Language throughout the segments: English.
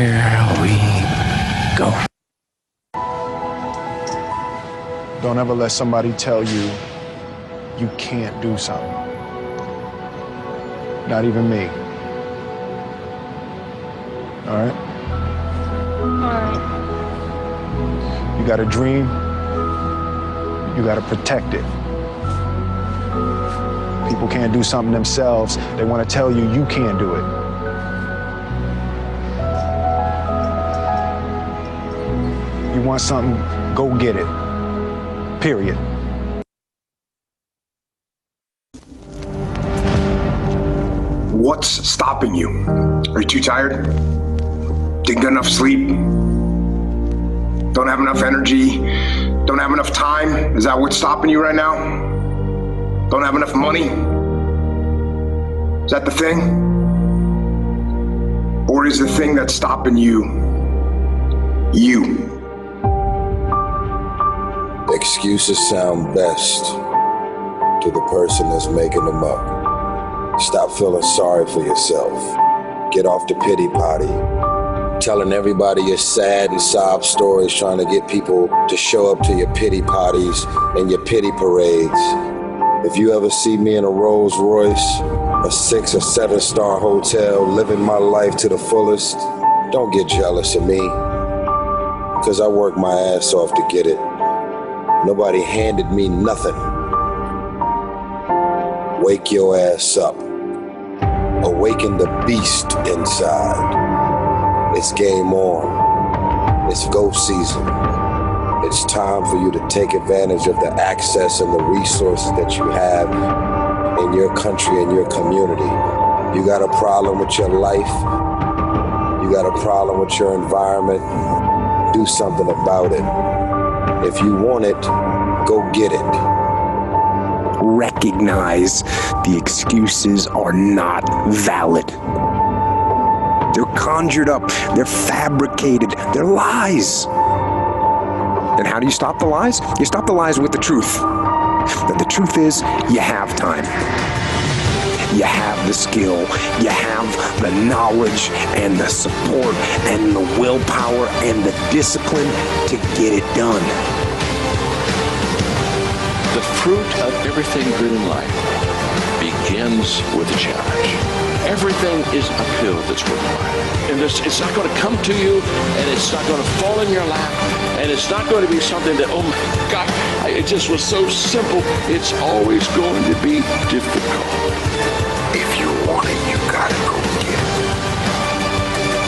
Here we go. Don't ever let somebody tell you you can't do something. Not even me. All right? All right. You got a dream, you got to protect it. People can't do something themselves. They want to tell you you can't do it. You want something, go get it. Period. What's stopping you? Are you too tired? Didn't get enough sleep? Don't have enough energy? Don't have enough time? Is that what's stopping you right now? Don't have enough money? Is that the thing? Or is the thing that's stopping you, you? Excuses sound best to the person that's making them up. Stop feeling sorry for yourself. Get off the pity potty. Telling everybody your sad and sob stories, trying to get people to show up to your pity potties and your pity parades. If you ever see me in a Rolls Royce, a 6 or 7-star hotel, living my life to the fullest, don't get jealous of me, because I worked my ass off to get it. Nobody handed me nothing. Wake your ass up. Awaken the beast inside. It's game on. It's go season. It's time for you to take advantage of the access and the resources that you have in your country and your community. You got a problem with your life. You got a problem with your environment. Do something about it. If you want it, go get it. Recognize the excuses are not valid. They're conjured up, they're fabricated, they're lies. And how do you stop the lies? You stop the lies with the truth. And the truth is, you have time. You have the skill, you have the knowledge and the support and the willpower and the discipline to get it done. The fruit of everything good in life begins with a challenge. Everything is uphill that's worthwhile. And it's not going to come to you, and it's not going to fall in your lap, and it's not going to be something that, oh my God, it just was so simple. It's always going to be difficult. If you want it, you gotta go get it.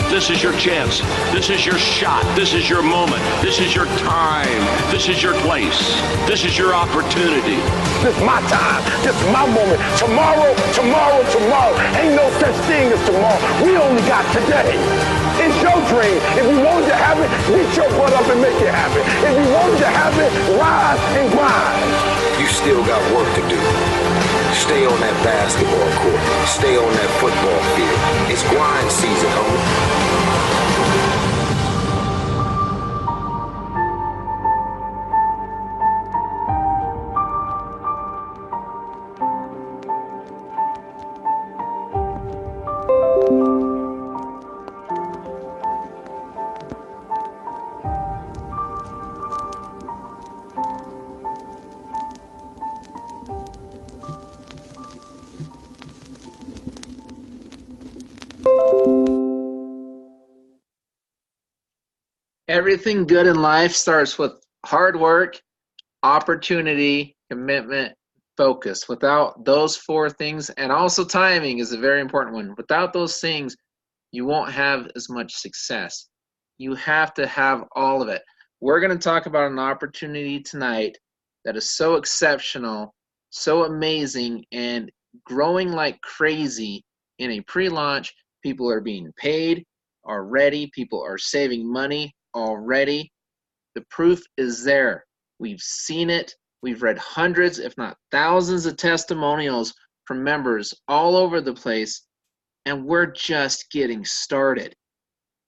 This is your chance. This is your shot. This is your moment. This is your time. This is your place. This is your opportunity. This is my time. This is my moment. Tomorrow, tomorrow, tomorrow. Ain't no such thing as tomorrow. We only got today. It's your dream. If you wanted to have it, get your butt up and make it happen. If you wanted to have it, rise and grind. You still got work to do. Stay on that basketball court. Stay on that football field. It's grind season, homie. Everything good in life starts with hard work, opportunity, commitment, focus. Without those 4 things, and also timing is a very important one. Without those things, you won't have as much success. You have to have all of it. We're going to talk about an opportunity tonight that is so exceptional, so amazing, and growing like crazy in a pre-launch. People are being paid already. People are saving money already. The proof is there. We've seen it. We've read hundreds, if not thousands, of testimonials from members all over the place, and we're just getting started.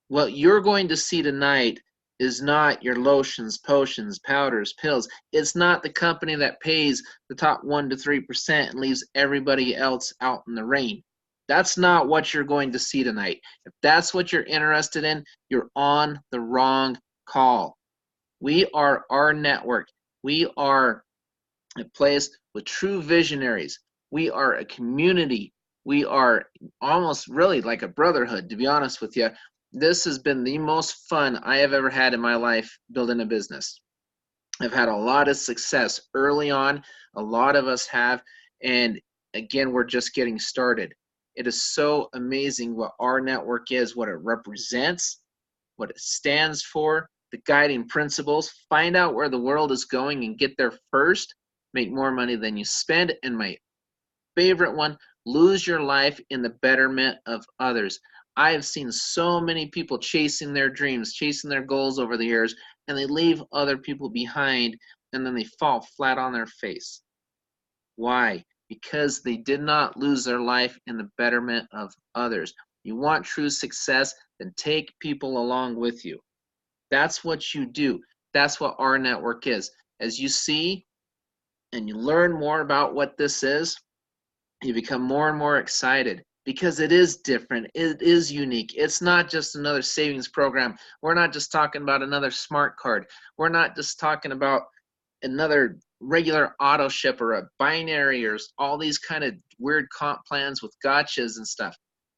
What you're going to see tonight is not your lotions, potions, powders, pills. It's not the company that pays the top 1 to 3% and leaves everybody else out in the rain. That's not what you're going to see tonight. If that's what you're interested in, you're on the wrong call. We are our network. We are a place with true visionaries. We are a community. We are almost really like a brotherhood, to be honest with you. This has been the most fun I have ever had in my life building a business. I've had a lot of success early on. A lot of us have. And again, we're just getting started. It is so amazing what our network is, what it represents, what it stands for, the guiding principles. Find out where the world is going and get there first. Make more money than you spend. And my favorite one, lose your life in the betterment of others. I have seen so many people chasing their dreams, chasing their goals over the years, and they leave other people behind, and then they fall flat on their face. Why? Because they did not lose their life in the betterment of others. You want true success, then take people along with you. That's what you do. That's what our network is. As you see and you learn more about what this is, you become more and more excited because it is different. It is unique. It's not just another savings program. We're not just talking about another smart card. We're not just talking about another regular auto ship or a binary or all these kind of weird comp plans with gotchas and stuff.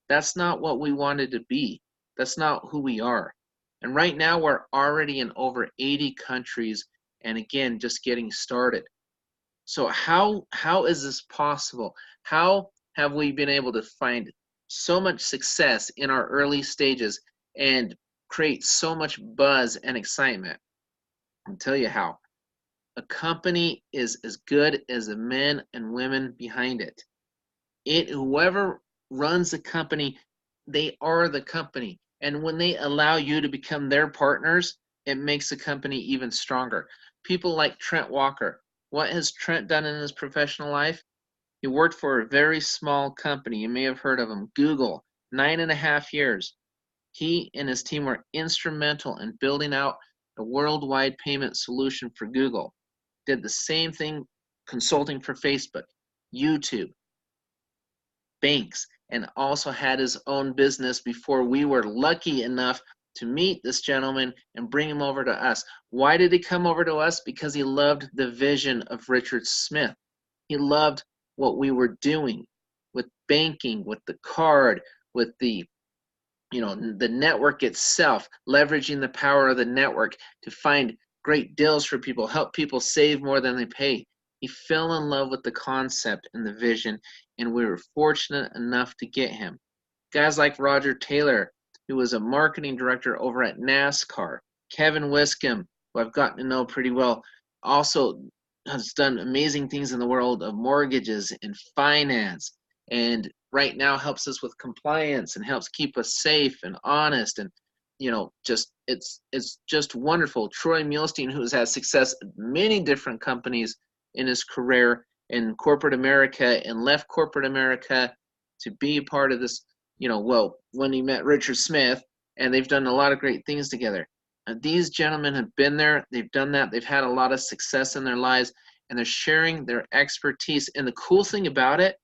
That's not what we wanted to be. That's not who we are. And right now we're already in over 80 countries, and again, just getting started. So how is this possible? How have we been able to find so much success in our early stages and create so much buzz and excitement? I'll tell you how. A company is as good as the men and women behind it. Whoever runs the company, they are the company. And when they allow you to become their partners, it makes the company even stronger. People like Trent Walker. What has Trent done in his professional life? He worked for a very small company. You may have heard of him, Google, 9.5 years. He and his team were instrumental in building out a worldwide payment solution for Google. Did the same thing consulting for Facebook, YouTube, banks, and also had his own business before we were lucky enough to meet this gentleman and bring him over to us. Why did he come over to us? Because he loved the vision of Richard Smith. He loved what we were doing with banking, with the card, with the network itself, leveraging the power of the network to find great deals for people, help people save more than they pay. He fell in love with the concept and the vision, and we were fortunate enough to get him. Guys like Roger Taylor, who was a marketing director over at NASCAR, Kevin Wiscombe, who I've gotten to know pretty well, also has done amazing things in the world of mortgages and finance, and right now helps us with compliance and helps keep us safe and honest, and it's just wonderful. Troy Muhlstein, who's had success at many different companies in his career in corporate America and left corporate America to be a part of this, when he met Richard Smith, and they've done a lot of great things together. And these gentlemen have been there, they've done that, they've had a lot of success in their lives, and they're sharing their expertise. And the cool thing about it,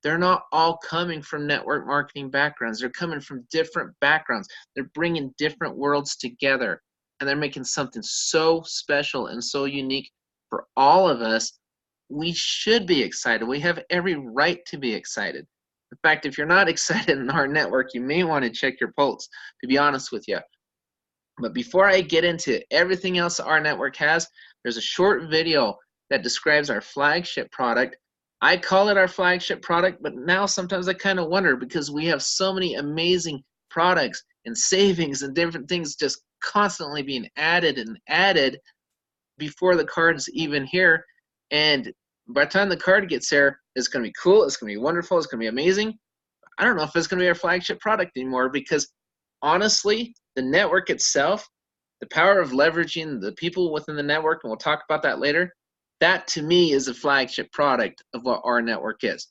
they're not all coming from network marketing backgrounds. They're coming from different backgrounds. They're bringing different worlds together, and they're making something so special and so unique for all of us. We should be excited. We have every right to be excited. In fact, if you're not excited in our network, you may want to check your pulse, to be honest with you. But before I get into everything else our network has, there's a short video that describes our flagship product. I call it our flagship product, but now sometimes I kind of wonder, because we have so many amazing products and savings and different things just constantly being added and added before the card's even here. And by the time the card gets there, it's going to be cool, it's going to be wonderful, it's going to be amazing. I don't know if it's going to be our flagship product anymore, because honestly, the network itself, the power of leveraging the people within the network, and we'll talk about that later, that to me is a flagship product of what our network is.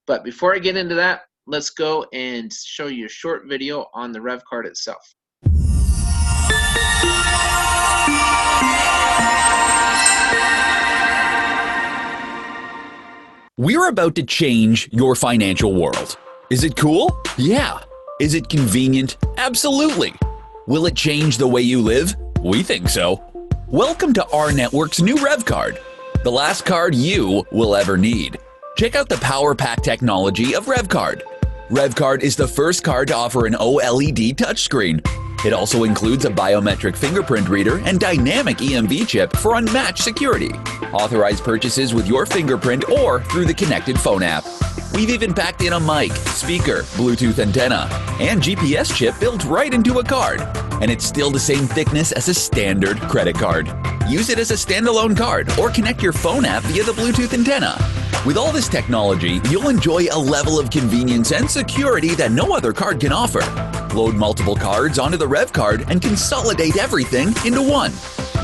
But before I get into that, let's go and show you a short video on the Revvcard itself. We're about to change your financial world. Is it cool? Yeah. Is it convenient? Absolutely. Will it change the way you live? We think so. Welcome to rnetwork's new Revvcard, the last card you will ever need. Check out the power pack technology of Revvcard. Revvcard is the first card to offer an OLED touchscreen. It also includes a biometric fingerprint reader and dynamic EMV chip for unmatched security. Authorized purchases with your fingerprint or through the connected phone app. We've even packed in a mic, speaker, Bluetooth antenna, and GPS chip built right into a card. And it's still the same thickness as a standard credit card. Use it as a standalone card or connect your phone app via the Bluetooth antenna. With all this technology, you'll enjoy a level of convenience and security that no other card can offer. Load multiple cards onto the Revvcard and consolidate everything into one.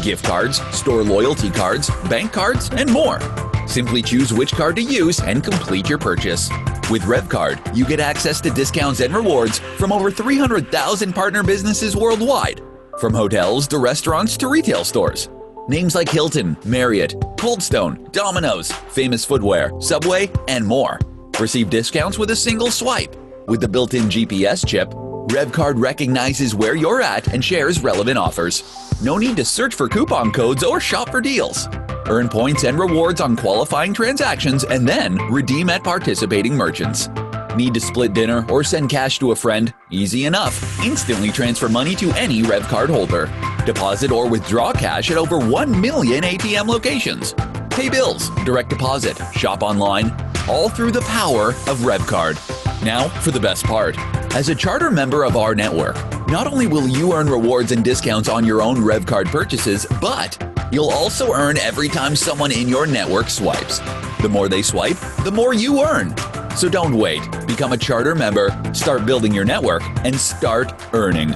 Gift cards, store loyalty cards, bank cards, and more. Simply choose which card to use and complete your purchase. With Revvcard, you get access to discounts and rewards from over 300,000 partner businesses worldwide, from hotels to restaurants to retail stores. Names like Hilton, Marriott, Coldstone, Domino's, Famous Footwear, Subway, and more. Receive discounts with a single swipe. With the built-in GPS chip, Revvcard recognizes where you're at and shares relevant offers. No need to search for coupon codes or shop for deals. Earn points and rewards on qualifying transactions and then redeem at participating merchants. Need to split dinner or send cash to a friend? Easy enough. Instantly transfer money to any Revvcard holder. Deposit or withdraw cash at over 1 million ATM locations. Pay bills, direct deposit, shop online, all through the power of Revvcard. Now for the best part. As a charter member of our network, not only will you earn rewards and discounts on your own Revvcard purchases, but you'll also earn every time someone in your network swipes. The more they swipe, the more you earn. So don't wait. Become a charter member, start building your network, and start earning.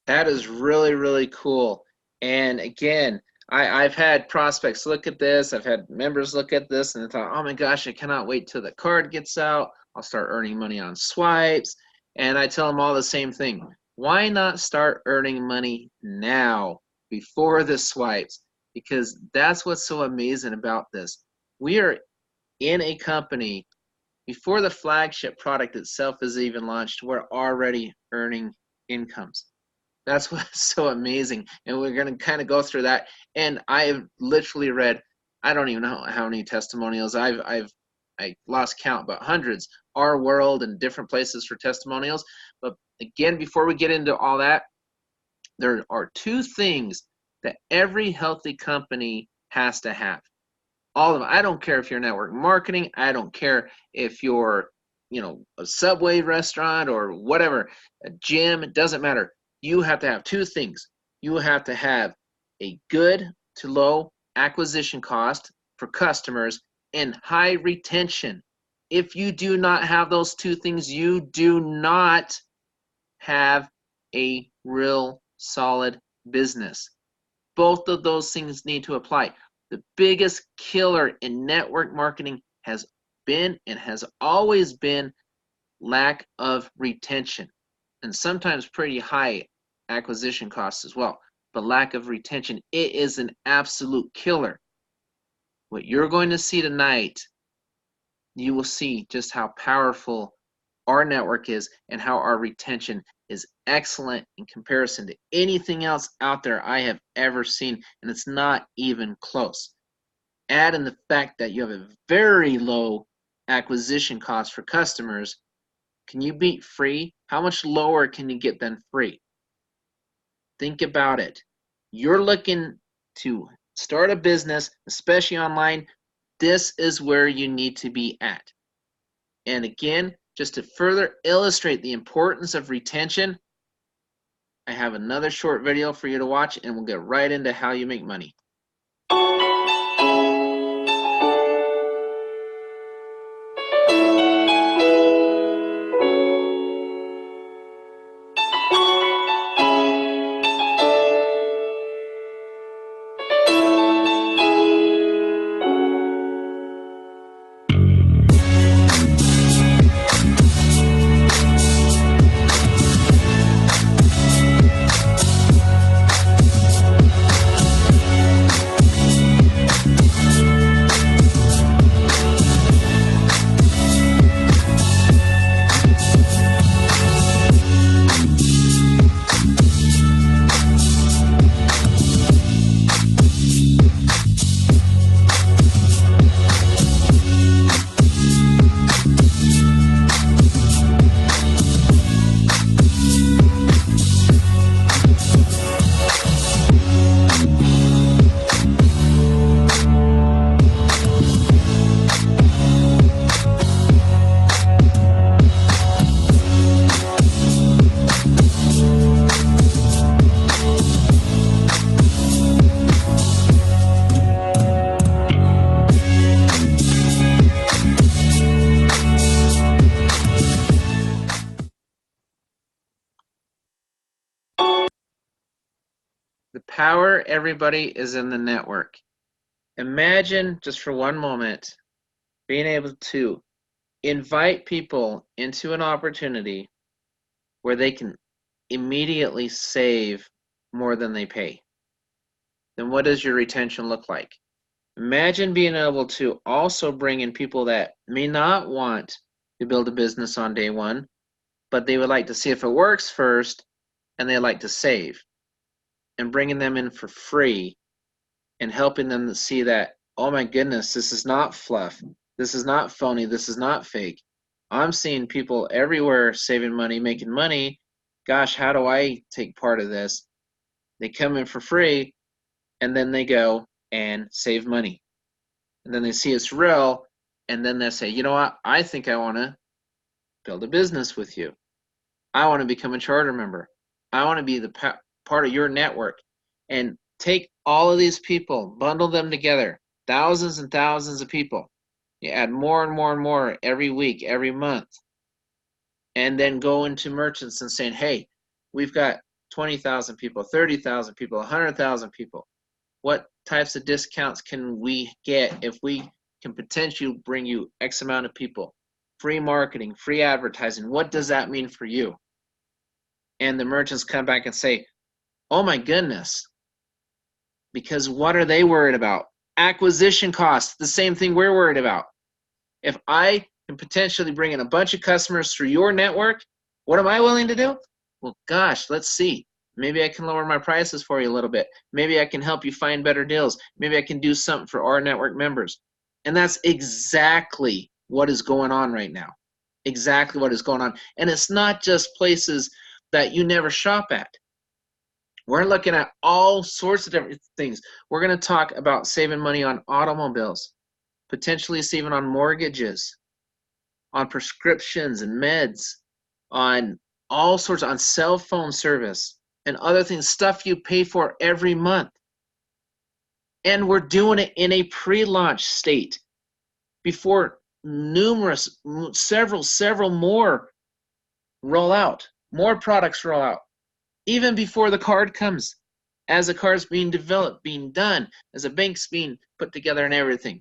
That is really, really cool. And again, I've had prospects look at this. I've had members look at this and they thought, oh my gosh, I cannot wait till the card gets out. I'll start earning money on swipes. And I tell them all the same thing. Why not start earning money now before the swipes? Because that's what's so amazing about this. We are in a company, before the flagship product itself is even launched, we're already earning incomes. That's what's so amazing. And we're going to kind of go through that. And I have literally read, I don't even know how many testimonials. I lost count, but hundreds. Our World and different places for testimonials. But again, before we get into all that, there are two things that every healthy company has to have. All of them. I don't care if you're network marketing. I don't care if you're, a Subway restaurant or whatever, a gym. It doesn't matter. You have to have two things. You have to have a good to low acquisition cost for customers and high retention. If you do not have those two things, you do not have a real solid business. Both of those things need to apply. The biggest killer in network marketing has been and has always been lack of retention, and sometimes pretty high acquisition costs as well. But lack of retention, it is an absolute killer. What you're going to see tonight, you will see just how powerful our network is and how our retention is excellent in comparison to anything else out there I have ever seen, and it's not even close. Add in the fact that you have a very low acquisition cost for customers. Can you beat free? How much lower can you get than free? Think about it. You're looking to start a business, especially online. This is where you need to be at. And again, just to further illustrate the importance of retention, I have another short video for you to watch, and we'll get right into how you make money. power, everybody, is in the network. Imagine, just for one moment, being able to invite people into an opportunity where they can immediately save more than they pay. Then what does your retention look like? Imagine being able to also bring in people that may not want to build a business on day one, but they would like to see if it works first, and they like to save, and bringing them in for free and helping them to see that, oh my goodness, this is not fluff. This is not phony. This is not fake. I'm seeing people everywhere saving money, making money. Gosh, how do I take part of this? They come in for free, and then they go and save money. And then they see it's real, and then they say, you know what? I think I want to build a business with you. I want to become a charter member. I want to be the part of your network. And take all of these people, bundle them together, thousands and thousands of people. You add more and more and more every week, every month. And then go into merchants and saying, hey, we've got 20,000 people, 30,000 people, 100,000 people. What types of discounts can we get if we can potentially bring you X amount of people? Free marketing, free advertising. What does that mean for you? And the merchants come back and say, oh my goodness. Because what are they worried about? Acquisition costs, the same thing we're worried about. If I can potentially bring in a bunch of customers through your network, what am I willing to do? Well, gosh, let's see. Maybe I can lower my prices for you a little bit. Maybe I can help you find better deals. Maybe I can do something for our network members. And that's exactly what is going on right now. Exactly what is going on. And it's not just places that you never shop at. We're looking at all sorts of different things. We're going to talk about saving money on automobiles, potentially saving on mortgages, on prescriptions and meds, on all sorts, on cell phone service and other things, stuff you pay for every month. And we're doing it in a pre-launch state before several more roll out, more products roll out. Even before the card comes, as the card's being developed, being done, as a bank's being put together and everything.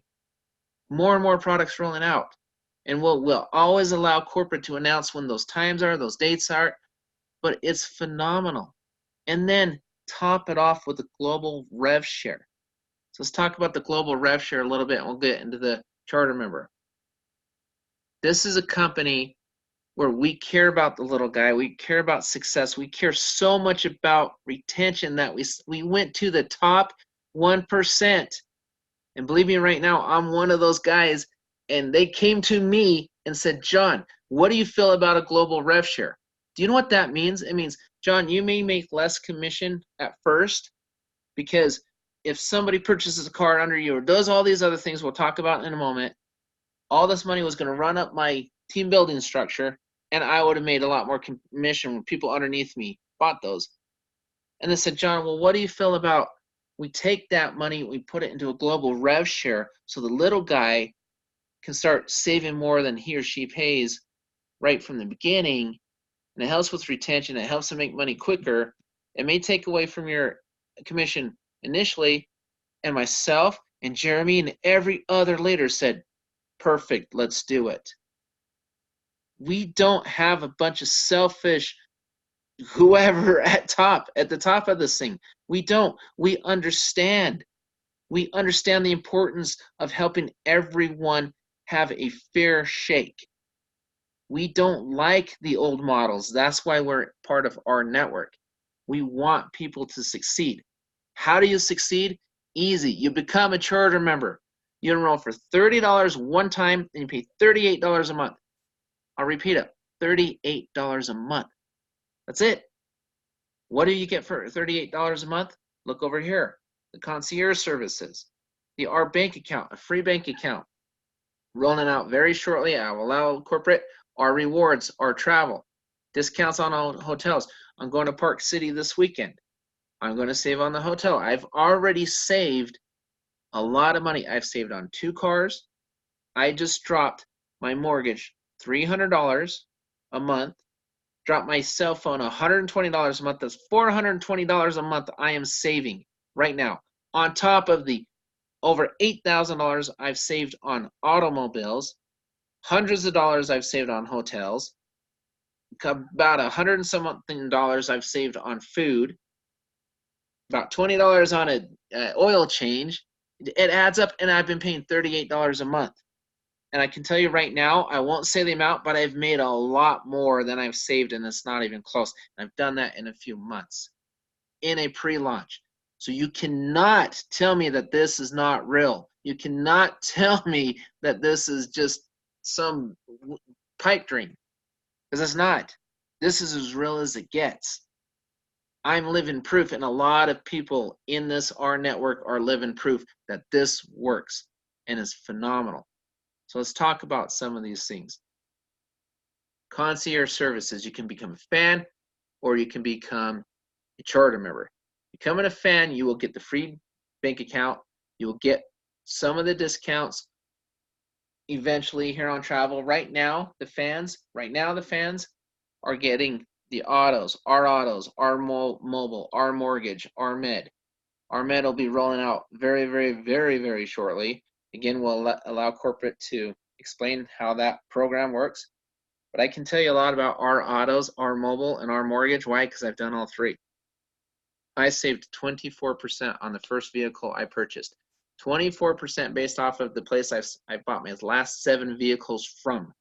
More and more products rolling out. And we'll always allow corporate to announce when those times are, those dates are, but it's phenomenal. And then top it off with a global rev share. So let's talk about the global rev share a little bit, and we'll get into the charter member. This is a company where we care about the little guy, we care about success, we care so much about retention that we went to the top 1%. And believe me right now, I'm one of those guys, and they came to me and said, John, what do you feel about a global rev share? Do you know what that means? It means, John, you may make less commission at first, because if somebody purchases a car under you or does all these other things we'll talk about in a moment, all this money was going to run up my team building structure, and I would have made a lot more commission when people underneath me bought those. And they said, John, well, what do you feel about we take that money, we put it into a global rev share so the little guy can start saving more than he or she pays right from the beginning, and it helps with retention, it helps them make money quicker. It may take away from your commission initially, and myself and Jeremy and every other leader said, perfect, let's do it. We don't have a bunch of selfish whoever at the top of this thing. We don't. We understand. We understand the importance of helping everyone have a fair shake. We don't like the old models. That's why we're part of our network. We want people to succeed. How do you succeed? Easy. You become a charter member. You enroll for $30 one time, and you pay $38 a month. I'll repeat it, $38 a month. That's it. What do you get for $38 a month? Look over here. The concierge services, the R bank account, a free bank account. Rolling out very shortly. I will allow corporate, our rewards, our travel, discounts on all hotels. I'm going to Park City this weekend. I'm going to save on the hotel. I've already saved a lot of money. I've saved on 2 cars. I just dropped my mortgage $300 a month, dropped my cell phone $120 a month. That's $420 a month I am saving right now, on top of the over $8,000 I've saved on automobiles, hundreds of dollars I've saved on hotels, about $100 and something I've saved on food, about $20 on a oil change. It adds up, and I've been paying $38 a month. And I can tell you right now, I won't say the amount, but I've made a lot more than I've saved, and it's not even close. And I've done that in a few months in a pre-launch. So you cannot tell me that this is not real. You cannot tell me that this is just some pipe dream, because it's not. This is as real as it gets. I'm living proof, and a lot of people in this R network are living proof that this works and is phenomenal. So let's talk about some of these things. Concierge services. You can become a fan, or you can become a charter member. Becoming a fan, you will get the free bank account. You will get some of the discounts eventually here on travel. Right now, the fans are getting the autos, R mobile, R mortgage, rmed. Rmed will be rolling out very, very, very, very shortly. Again, we'll allow corporate to explain how that program works. But I can tell you a lot about our autos, our mobile, and our mortgage. Why? Because I've done all three. I saved 24% on the first vehicle I purchased. 24% based off of the place I bought my last 7 vehicles from.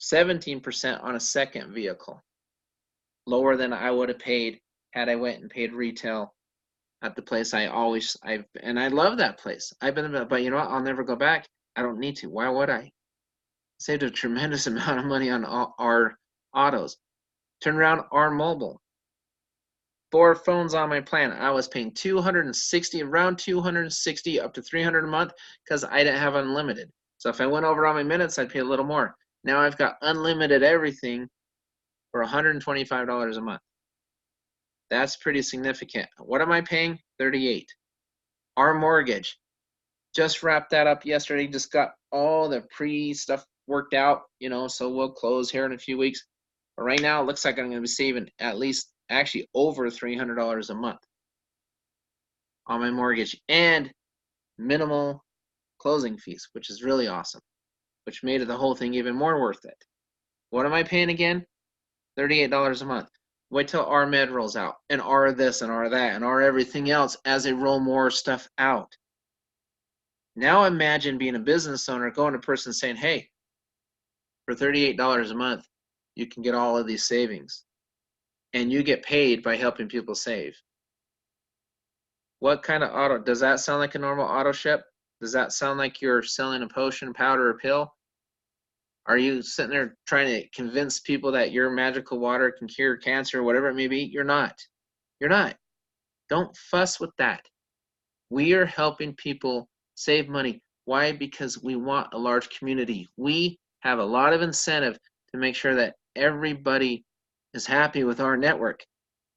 17% on a second vehicle. Lower than I would have paid had I went and paid retail at the place and I love that place. I've been there, but you know what? I'll never go back. I don't need to. Why would I? Saved a tremendous amount of money on our autos. Turn around our mobile. 4 phones on my plan. I was paying around 260 up to 300 a month because I didn't have unlimited. So if I went over on my minutes, I'd pay a little more. Now I've got unlimited everything for $125 a month. That's pretty significant. What am I paying? $38. Our mortgage. Just wrapped that up yesterday. Just got all the pre-stuff worked out, so we'll close here in a few weeks. But right now, it looks like I'm going to be saving at least, actually over $300 a month on my mortgage and minimal closing fees, which is really awesome, which made the whole thing even more worth it. What am I paying again? $38 a month. Wait till rmed rolls out, and R this and R that and R everything else as they roll more stuff out. Now imagine being a business owner, going to a person saying, hey, for $38 a month, you can get all of these savings. And you get paid by helping people save. What kind of auto? Does that sound like a normal auto ship? Does that sound like you're selling a potion, powder, or pill? Are you sitting there trying to convince people that your magical water can cure cancer or whatever it may be? You're not. You're not. Don't fuss with that. We are helping people save money. Why? Because we want a large community. We have a lot of incentive to make sure that everybody is happy with our network.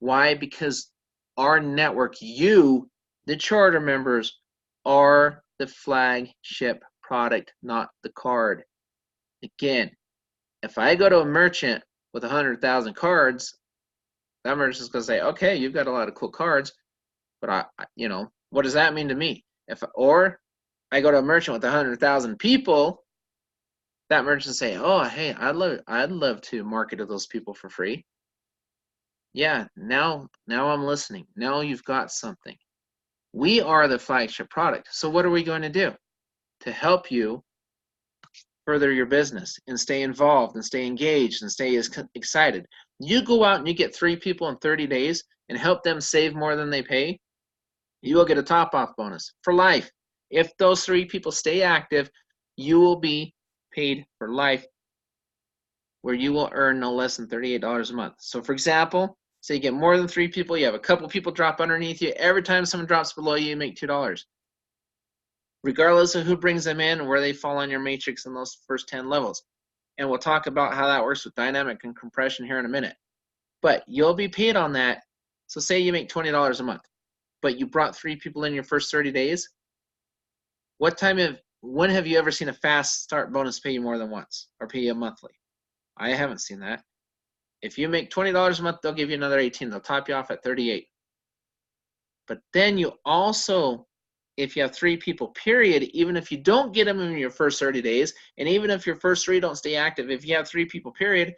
Why? Because our network, you, the charter members, are the flagship product, not the card. Again, if I go to a merchant with 100,000 cards, that merchant's going to say, okay, you've got a lot of cool cards, but what does that mean to me? Or I go to a merchant with 100,000 people, that merchant say, oh, hey, I'd love to market to those people for free. Yeah, now I'm listening. Now you've got something. We are the flagship product. So what are we going to do to help you further your business and stay involved and stay engaged and stay excited? You go out and you get 3 people in 30 days and help them save more than they pay, you will get a top-off bonus for life. If those 3 people stay active, you will be paid for life, where you will earn no less than $38 a month. So for example, say you get more than 3 people, you have a couple people drop underneath you. Every time someone drops below you, you make $2. Regardless of who brings them in and where they fall on your matrix in those first 10 levels. And we'll talk about how that works with dynamic and compression here in a minute. But you'll be paid on that. So say you make $20 a month, but you brought 3 people in your first 30 days. When have you ever seen a fast start bonus pay you more than once or pay you monthly? I haven't seen that. If you make $20 a month, they'll give you another $18. They'll top you off at $38. But then you also, if you have 3 people, period, even if you don't get them in your first 30 days, and even if your first 3 don't stay active, if you have 3 people, period,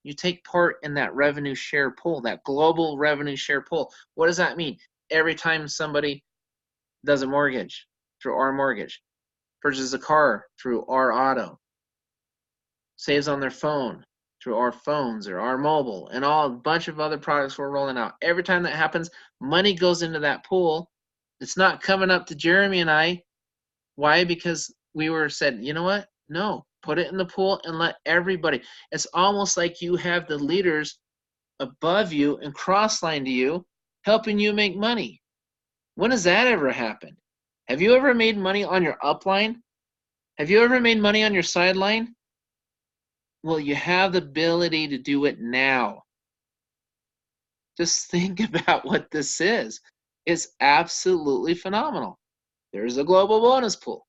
you take part in that revenue share pool, that global revenue share pool. What does that mean? Every time somebody does a mortgage through our mortgage, purchases a car through our auto, saves on their phone through our phones or our mobile, and a bunch of other products we're rolling out. Every time that happens, money goes into that pool. It's not coming up to Jeremy and I. Why? Because we were said, you know what? No, put it in the pool and let everybody. It's almost like you have the leaders above you and cross-line to you, helping you make money. When has that ever happened? Have you ever made money on your upline? Have you ever made money on your sideline? Well, you have the ability to do it now. Just think about what this is. It's absolutely phenomenal. There's a global bonus pool.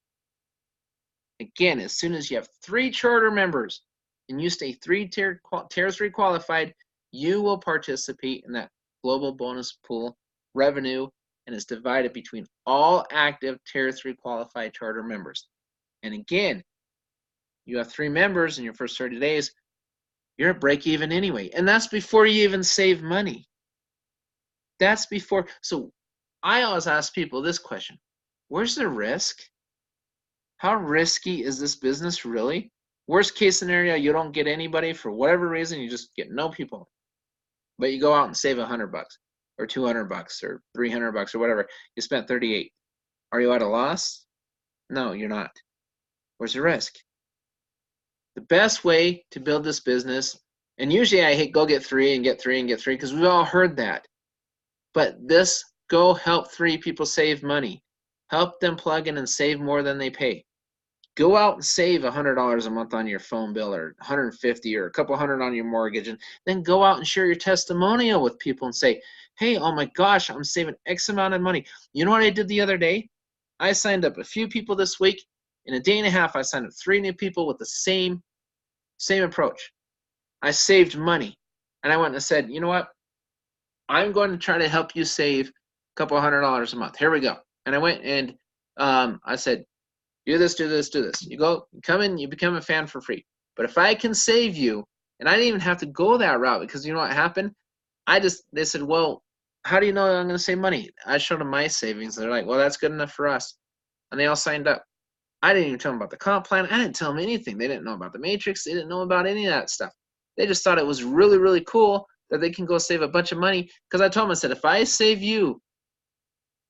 Again, as soon as you have 3 charter members and you stay tier 3 qualified, you will participate in that global bonus pool revenue, and it's divided between all active tier 3 qualified charter members. And again, you have 3 members in your first 30 days, you're at break even anyway. And that's before you even save money. That's before. So I always ask people this question: where's the risk? How risky is this business really? Worst case scenario, you don't get anybody for whatever reason, you just get no people. But you go out and save $100 or $200 or $300 or whatever. You spent 38. Are you at a loss? No, you're not. Where's the risk? The best way to build this business, and usually I hate go get 3 and get 3 and get 3 because we've all heard that. But this, go help 3 people save money. Help them plug in and save more than they pay. Go out and save $100 a month on your phone bill, or $150 or a couple hundred on your mortgage, and then go out and share your testimonial with people and say, hey, oh my gosh, I'm saving X amount of money. You know what I did the other day? I signed up a few people this week. In a day and a half, I signed up 3 new people with the same approach. I saved money. And I went and said, you know what? I'm going to try to help you save a couple $100 a month. Here we go. And I went and I said, do this, do this, do this. You go, you come in, you become a fan for free. But if I can save you, and I didn't even have to go that route, because you know what happened? They said, well, how do you know I'm going to save money? I showed them my savings. They're like, well, that's good enough for us. And they all signed up. I didn't even tell them about the comp plan. I didn't tell them anything. They didn't know about the matrix. They didn't know about any of that stuff. They just thought it was really, really cool that they can go save a bunch of money. Because I told them, I said, if I save you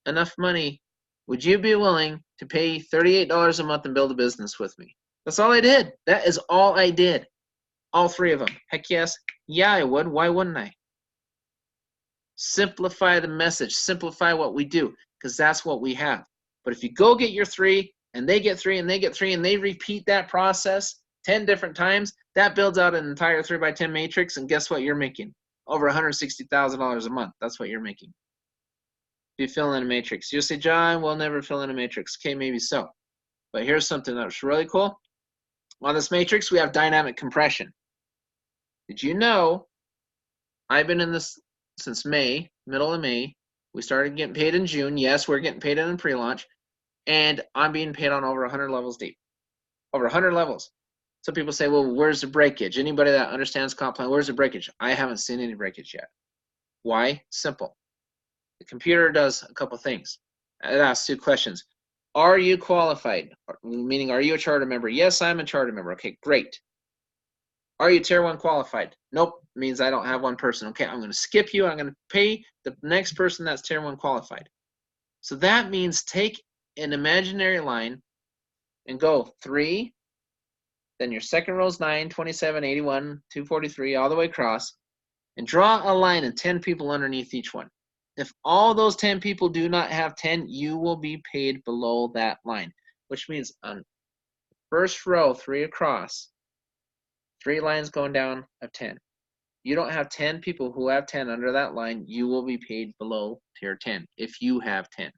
enough money, would you be willing to pay $38 a month and build a business with me? That's all I did. That is all I did. All 3 of them. Heck yes. Yeah, I would. Why wouldn't I? Simplify the message. Simplify what we do, because that's what we have. But if you go get your 3, and they get 3, and they get 3, and they repeat that process 10 different times, that builds out an entire 3x10 matrix, and guess what you're making? Over $160,000 a month. That's what you're making. If you fill in a matrix. You'll say, John, we'll never fill in a matrix. Okay, maybe so. But here's something that's really cool. On this matrix, we have dynamic compression. Did you know I've been in this since May, middle of May. We started getting paid in June. Yes, we're getting paid in a pre-launch. And I'm being paid on over 100 levels deep. Over 100 levels. Some people say, well, where's the breakage? Anybody that understands comp plan, where's the breakage? I haven't seen any breakage yet. Why? Simple. The computer does a couple things. It asks 2 questions. Are you qualified? Meaning, are you a charter member? Yes, I'm a charter member. Okay, great. Are you tier 1 qualified? Nope. Means I don't have one person. Okay, I'm going to skip you. I'm going to pay the next person that's tier 1 qualified. So that means take an imaginary line and go 3, then your second row is 9, 27, 81, 243, all the way across, and draw a line and 10 people underneath each one. If all those 10 people do not have 10, you will be paid below that line, which means on first row, 3 across, 3 lines going down of 10. You don't have 10 people who have 10 under that line, you will be paid below tier 10 if you have 10.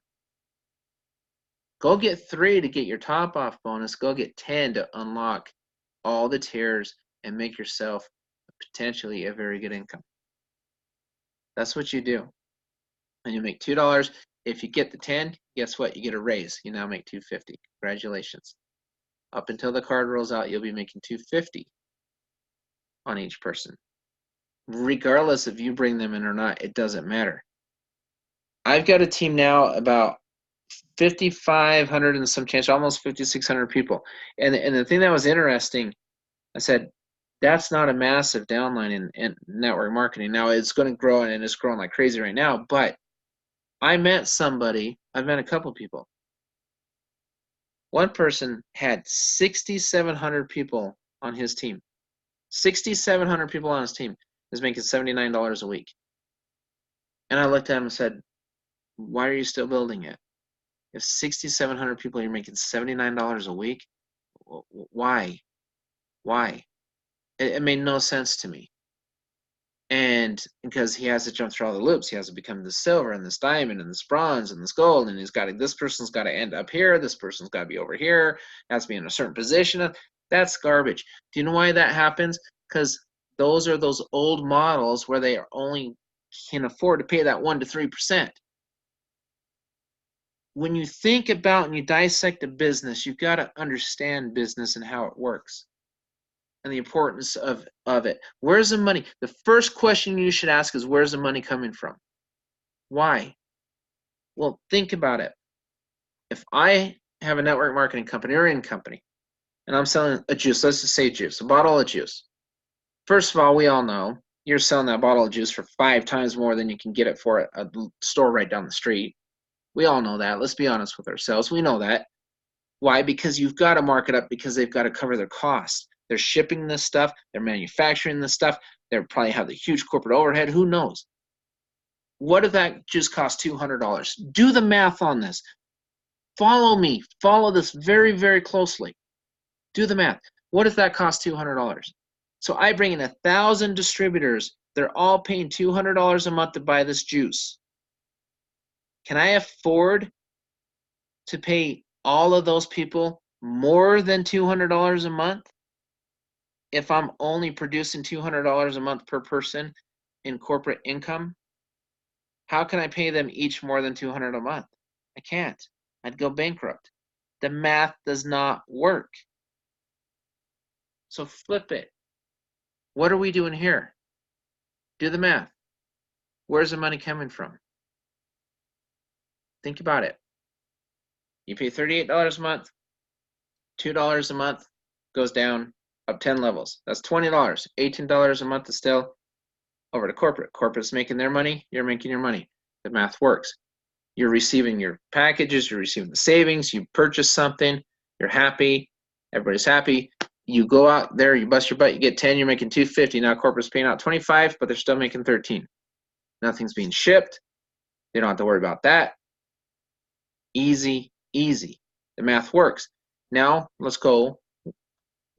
Go get 3 to get your top off bonus. Go get 10 to unlock all the tiers and make yourself potentially a very good income. That's what you do. and you make $2. If you get the 10, guess what? You get a raise. You now make $2.50. Congratulations. Up until the card rolls out, you'll be making $2.50 on each person. Regardless if you bring them in or not, it doesn't matter. I've got a team now about 5,500 and some change, almost 5,600 people. And the thing that was interesting, I said, that's not a massive downline in network marketing. Now it's going to grow, and it's growing like crazy right now. But I met somebody, I've met a couple people. One person had 6,700 people on his team. 6,700 people on his team is making $79 a week. And I looked at him and said, why are you still building it? If 6,700 people, you're making $79 a week, why? Why? It made no sense to me. And because he has to jump through all the loops, he has to become this silver and this diamond and this bronze and this gold, and this person's got to end up here, this person's got to be over here, has to be in a certain position. That's garbage. Do you know why that happens? Because those are those old models where they only can afford to pay that 1 to 3%. When you think about and you dissect a business, you've got to understand business and how it works and the importance of it. Where's the money? The first question you should ask is, where's the money coming from? Why? Well, think about it. If I have a network marketing company or in company, and I'm selling a juice, let's just say juice, a bottle of juice. First of all, we all know you're selling that bottle of juice for 5 times more than you can get it for at a store right down the street. We all know that. Let's be honest with ourselves. We know that. Why? Because you've got to mark it up, because they've got to cover their costs. They're shipping this stuff. They're manufacturing this stuff. They probably have the huge corporate overhead. Who knows? What if that just costs $200? Do the math on this. Follow me. Follow this very, very closely. Do the math. What if that costs $200? So I bring in 1,000 distributors. They're all paying $200 a month to buy this juice. Can I afford to pay all of those people more than $200 a month if I'm only producing $200 a month per person in corporate income? How can I pay them each more than $200 a month? I can't. I'd go bankrupt. The math does not work. So flip it. What are we doing here? Do the math. Where's the money coming from? Think about it. You pay $38 a month, $2 a month goes down, up 10 levels. That's $20. $18 a month is still over to corporate. Corporate's making their money, you're making your money. The math works. You're receiving your packages, you're receiving the savings, you purchase something, you're happy, everybody's happy. You go out there, you bust your butt, you get 10, you're making $250. Now corporate's paying out 25, but they're still making 13. Nothing's being shipped. They don't have to worry about that. Easy, easy. The math works. Now let's go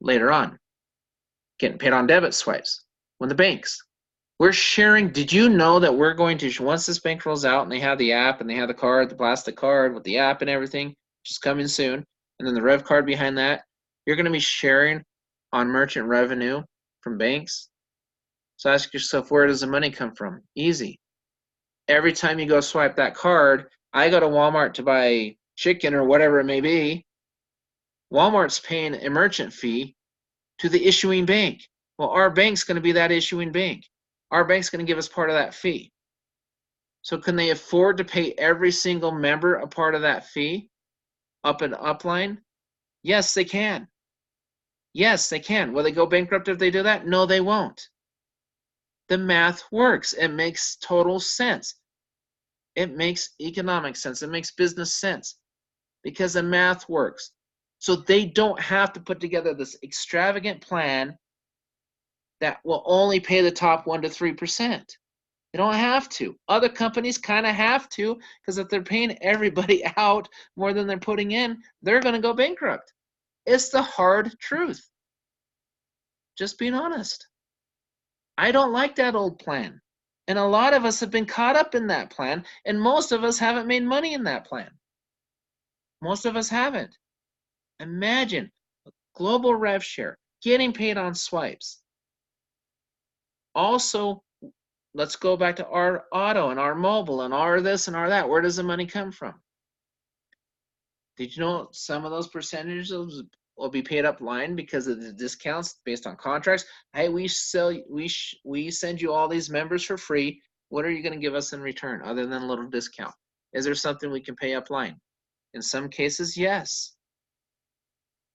later on. Getting paid on debit swipes. When the banks, we're sharing. Did you know that we're going to, once this bank rolls out and they have the app and they have the card, the plastic card with the app and everything, which is coming soon, and then the Revvcard behind that, you're going to be sharing on merchant revenue from banks. So ask yourself, where does the money come from? Easy. Every time you go swipe that card, I go to Walmart to buy chicken or whatever it may be, Walmart's paying a merchant fee to the issuing bank. Well, our bank's going to be that issuing bank. Our bank's going to give us part of that fee. So can they afford to pay every single member a part of that fee up and upline? Yes, they can. Yes, they can. Will they go bankrupt if they do that? No, they won't. The math works. It makes total sense. It makes economic sense. It makes business sense because the math works. So they don't have to put together this extravagant plan that will only pay the top 1 to 3%. They don't have to. Other companies kind of have to, because if they're paying everybody out more than they're putting in, they're going to go bankrupt. It's the hard truth. Just being honest. I don't like that old plan. And a lot of us have been caught up in that plan, and most of us haven't made money in that plan. Most of us haven't. Imagine a global rev share, getting paid on swipes. Also let's go back to our auto and our mobile and our this and our that. Where does the money come from? Did you know some of those percentages will be paid up line because of the discounts based on contracts? Hey, we send you all these members for free. What are you going to give us in return other than a little discount? Is there something we can pay up line? In some cases, yes.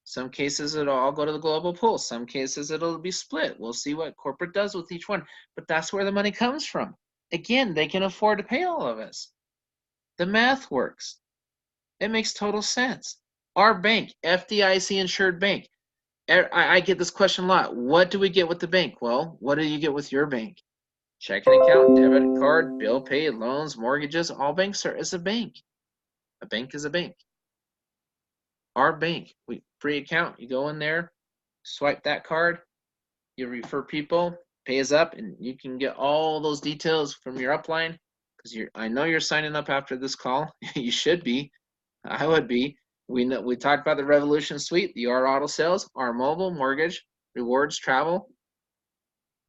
Some cases it'll all go to the global pool. Some cases it'll be split. We'll see what corporate does with each one. But that's where the money comes from. Again, they can afford to pay all of us. The math works. It makes total sense. Our bank, FDIC insured bank. I get this question a lot. What do we get with the bank? Well, what do you get with your bank? Checking account, debit card, bill pay, loans, mortgages. All banks is a bank. A bank is a bank. Our bank, free account. You go in there, swipe that card, you refer people, pays up, and you can get all those details from your upline. Because I know you're signing up after this call. You should be. I would be. We talked about the REVVolution suite, the R auto sales, our mobile, mortgage, rewards, travel.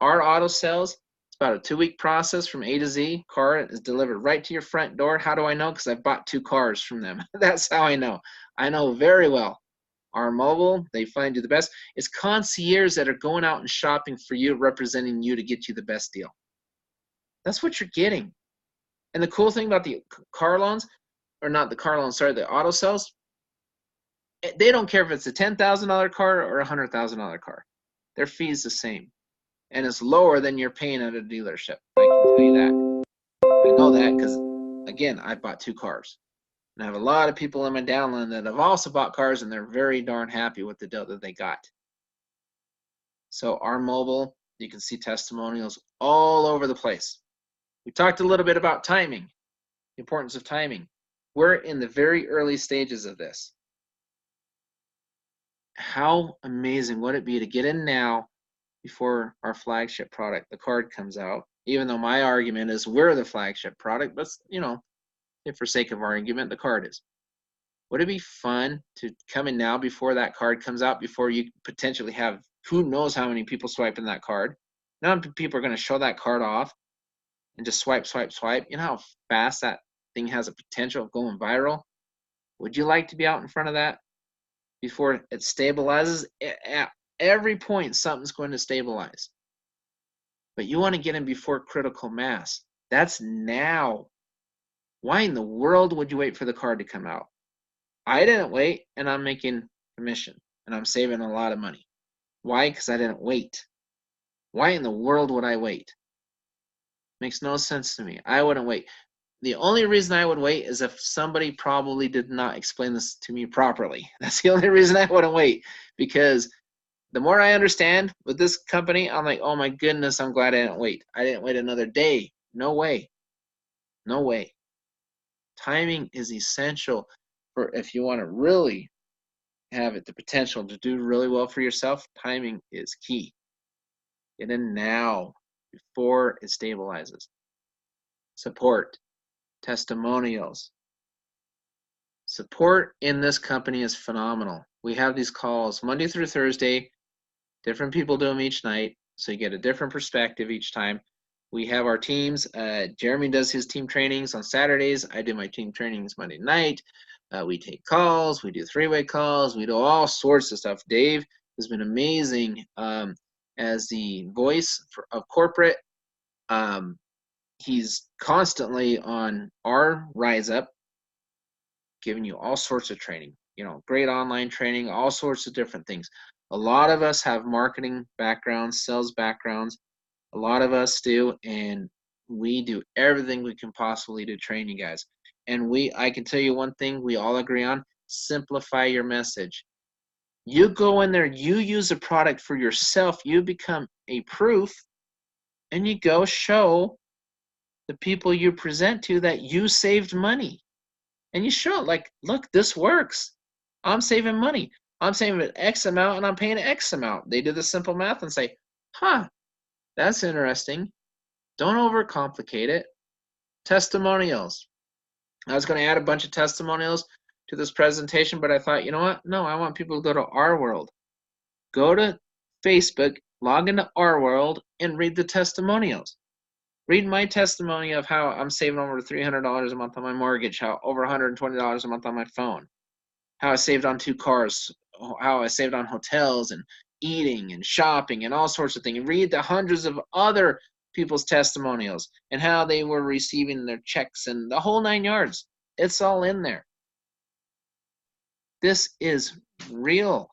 Our auto sales, it's about a 2-week process from A to Z. Car is delivered right to your front door. How do I know? Because I bought 2 cars from them. That's how I know. I know very well. Our mobile, they find you the best. It's concierges that are going out and shopping for you, representing you to get you the best deal. That's what you're getting. And the cool thing about the car loans, or not the car loans, sorry, the auto sales, they don't care if it's a $10,000 car or a $100,000 car. Their fee is the same. And it's lower than you're paying at a dealership. I can tell you that. I know that because, again, I bought 2 cars. And I have a lot of people in my downline that have also bought cars, and they're very darn happy with the deal that they got. So our mobile, you can see testimonials all over the place. We talked a little bit about timing, the importance of timing. We're in the very early stages of this. How amazing would it be to get in now before our flagship product, the card, comes out? Even though my argument is we're the flagship product, but you know, if for sake of argument, the card is. Would it be fun to come in now before that card comes out, before you potentially have who knows how many people swiping that card? Now people are going to show that card off and just swipe, swipe, swipe. You know how fast that thing has a potential of going viral? Would you like to be out in front of that before it stabilizes? At every point, something's going to stabilize. But you want to get in before critical mass. That's now. Why in the world would you wait for the card to come out? I didn't wait, and I'm making commission, and I'm saving a lot of money. Why? Because I didn't wait. Why in the world would I wait? Makes no sense to me. I wouldn't wait. The only reason I would wait is if somebody probably did not explain this to me properly. That's the only reason I wouldn't wait, because the more I understand with this company, I'm like, oh my goodness, I'm glad I didn't wait. I didn't wait another day. No way. No way. Timing is essential for if you want to really have the potential to do really well for yourself. Timing is key. Get in now before it stabilizes. Support, testimonials. Support in this company is phenomenal. We have these calls Monday through Thursday. Different people do them each night, so you get a different perspective each time. We have our teams. Jeremy does his team trainings on Saturdays. I do my team trainings Monday night. We take calls. We do 3-way calls. We do all sorts of stuff. Dave has been amazing as the voice of corporate. He's constantly on our Rise Up, giving you all sorts of training. You know, great online training, all sorts of different things. A lot of us have marketing backgrounds, sales backgrounds. A lot of us do, and we do everything we can possibly to train you guys. And I can tell you one thing we all agree on: simplify your message. You go in there, you use a product for yourself, you become a proof, and you go show the people you present to that you saved money. And you show it like, look, this works. I'm saving money. I'm saving X amount and I'm paying X amount. They do the simple math and say, huh, that's interesting. Don't overcomplicate it. Testimonials. I was going to add a bunch of testimonials to this presentation, but I thought, you know what? No, I want people to go to our world. Go to Facebook, log into our world, and read the testimonials. Read my testimony of how I'm saving over $300 a month on my mortgage, how over $120 a month on my phone, how I saved on 2 cars, how I saved on hotels and eating and shopping and all sorts of things. And read the hundreds of other people's testimonials and how they were receiving their checks and the whole 9 yards. It's all in there. This is real.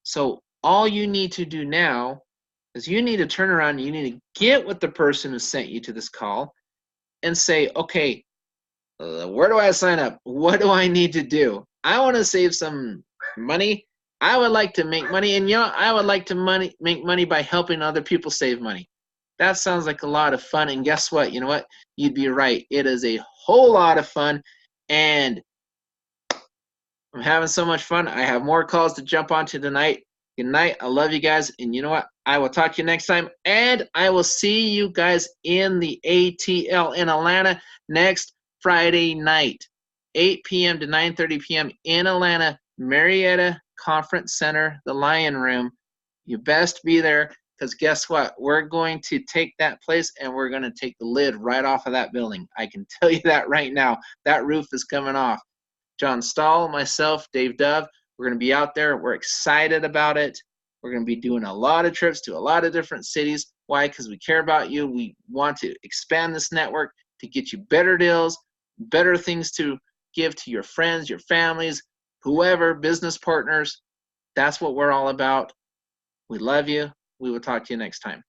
So all you need to do now is you need to turn around and you need to get with the person who sent you to this call and say, okay, where do I sign up? What do I need to do? I want to save some money. I would like to make money, and I would like to make money by helping other people save money. That sounds like a lot of fun, and guess what? You know what? You'd be right. It is a whole lot of fun, and I'm having so much fun. I have more calls to jump onto tonight. Good night. I love you guys, and you know what? I will talk to you next time, and I will see you guys in the ATL in Atlanta next Friday night, 8 p.m. to 9:30 p.m. in Atlanta, Marietta Conference Center, the Lion Room. You best be there, because guess what? We're going to take that place, and we're going to take the lid right off of that building. I can tell you that right now. That roof is coming off. John Stahl, myself, Dave Dove, we're going to be out there. We're excited about it. We're going to be doing a lot of trips to a lot of different cities. Why? Because we care about you. We want to expand this network to get you better deals, better things to give to your friends, your families, whoever, business partners. That's what we're all about. We love you. We will talk to you next time.